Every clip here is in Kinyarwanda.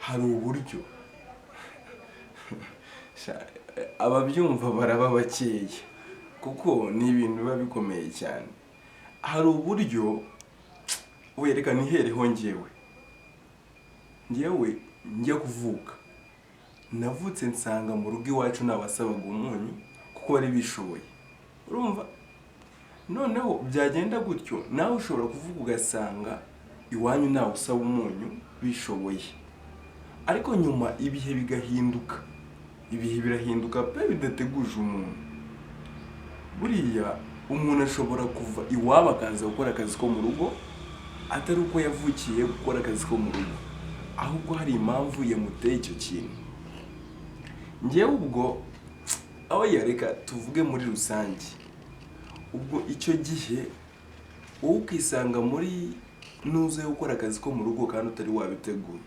hari uburyo ababyumva baraba bakeya kuko ni ibintu biba bikomeye cyane. Hari uburyo wereka nihereho njyewe njya kuvuka navutse nsanga mu rugo iwacu nabasabaga umunyu kuko bari bishoboye, urumva. Noneho byagenda gutyo nawe ushobora kuvuga ugasanga iwanyu nawe usaba umunyu bishoboye, ariko nyuma ibihe bigahinduka. Ibihe birahinduka pe bidateguje umuntu. Buriya umuntu ashobora kuva iwabo akaza gukora akazi ko mu rugo atari uko yavukiye gukora akazi ko mu rugo, ahubwo hari impamvu yamuteye icyo kintu. Njyewe ubwo aho yareka tuvuge muri rusange, ubwo icyo gihe wowe ukisanga muri nuze gukora akazi ko mu rugo kandi utari wabiteguye.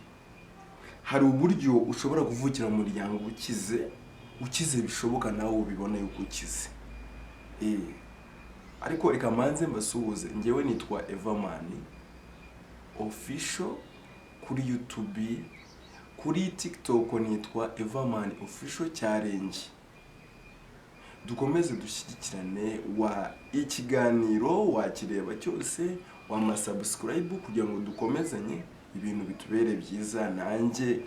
Hari uburyo ushobora kuvukira mu muryango ukize bishoboka nawe ubibona yuko ukize. Ariko reka manze mbasuhuze, njyewe nitwa Everman Official kuri YouTube, kuri TikTok nitwa Everman Official Challenge. Dukomeze dushyigikirane, ikiganiro wakireba cyose subscribe kugira ngo dukomezanye ibintu bitubere byiza, nanjye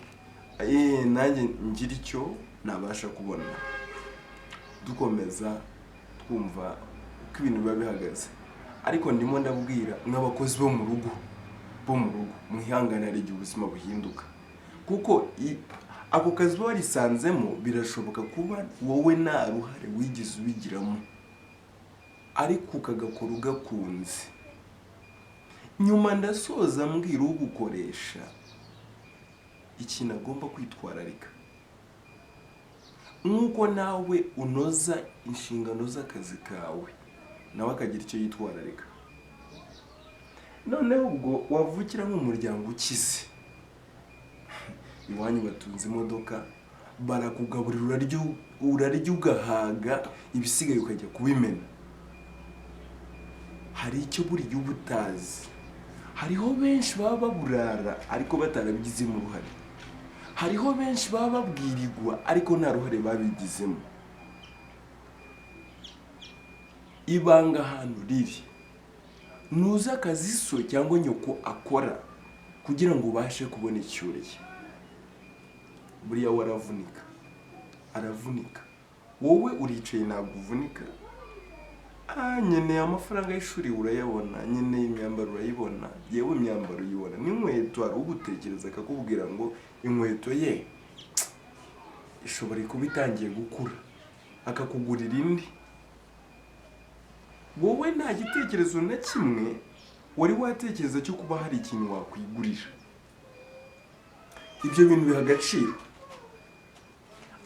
ngira icyo nabasha kubona. Dukomeza twumva uko ibintu biba bihagaze. Ariko ndimo ndabwira n'abakozi bo mu rugo mwihanganire igihe ubuzima buhinduka, kuko ako kazi warisanzemo birashoboka kuba wowe nta ruhare wigize ubigiramo, ariko ukagakora ugakunze. Nyuma ndasoza mbwira ugukoresha ikintu agomba kwitwararika, nk'uko nawe unoza inshingano z'akazi kawe nawe akagira icyo yitwararika. Noneho ubwo wavukira nk'umuryango ukize, iwanyu batunze imodoka, barakugaburira urarya ugahaga, ibisigaye ukajya kubimena. Hari icyo buri gihugu utazi. Hariho benshi baba baburara ariko batarabigizemo uruhare. Hariho benshi baba babwirirwa ariko nta ruhare babigizemo. Ibanga ahantu riri, nuza akazi so cyangwa nyoko akora kugira ngo ubashe kubona icyuriye. Buriya aravunika, wowe uricaye ntabwo uvunika. Nkeneye amafaranga y'ishuri urayabona, nkeneye imyambaro urayibona, yewe imyambaro uyibona, n'inkweto hari ugutekereza akakubwira ngo inkweto ye ishobora kuba itangiye gukura, akakugurira indi. Wowe nta gitekerezo na kimwe wari watekereza cyo kuba hari ikintu wakwigurira. Ibyo bintu biha agaciro.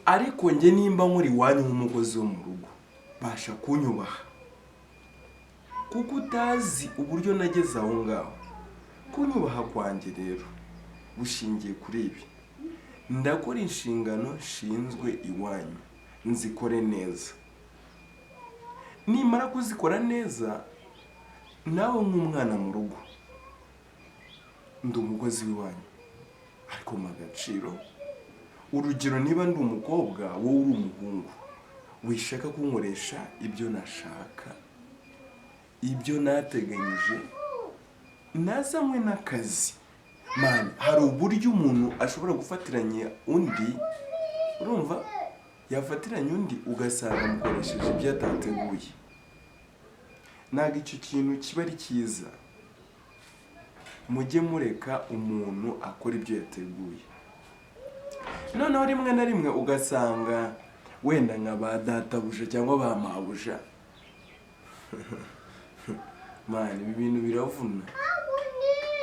Ariko njye nimba nkuri iwanyu nk'umukozi wo mu rugo, basha kunyubaha, kuko utazi uburyo nageze aho ngaho. Kunyubaha kwanjye rero bushingiye kuri ibi: ndakora inshingano nshinzwe iwanyu, nzikore neza. Nimara kuzikora neza, nawe nk'umwana mu rugo ndi umukozi w'iwanyu, ariko mu agaciro. Urugero, niba ndi umukobwa wowe uri umuhungu, wishaka kunkoresha ibyo nashaka, ibyo nateganyije, nazanywe n'akazi. Hari uburyo umuntu ashobora gufatiranya undi, urumva, yafatiranya undi ugasanga mukoresheje ibyo atateguye. Ntabwo icyo kintu kiba ari cyiza. Mujye mureka umuntu akora ibyo yateguye. Noneho rimwe na rimwe ugasanga wenda nka ba databuja cyangwa ba mabuja, ibi bintu biravuna.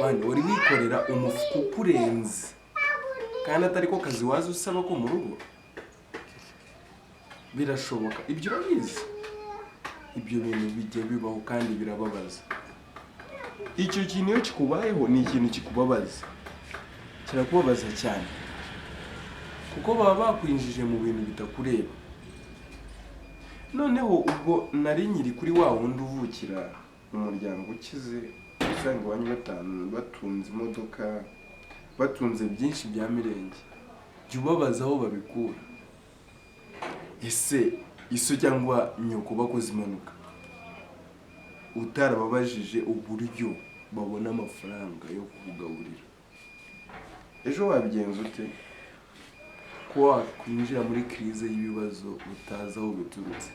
Wari wikorera umufuka ukurenze kandi atari ko kazi waza usaba ko mu rugo. Birashoboka, ibyo urabizi. Ibyo bintu bijya bibaho kandi birababaza. Icyo kintu iyo kikubayeho ni ikintu kikubabaza, kirakubabaza cyane, kuko baba bakwinjije mu bintu bitakureba. Noneho ubwo nari nyiri kuri wa wundi uvukira mu muryango ukize, usanga iwanyu batunze imodoka, batunze byinshi bya mirenge, jya ubabaza aho babikura. Ese iso cyangwa nyoko bakoze impanuka utarababajije uburyo babona amafaranga yo kugaburira, ejo wabigenza ute? Ko wakwinjira muri crise y'ibibazo utazi aho biturutse.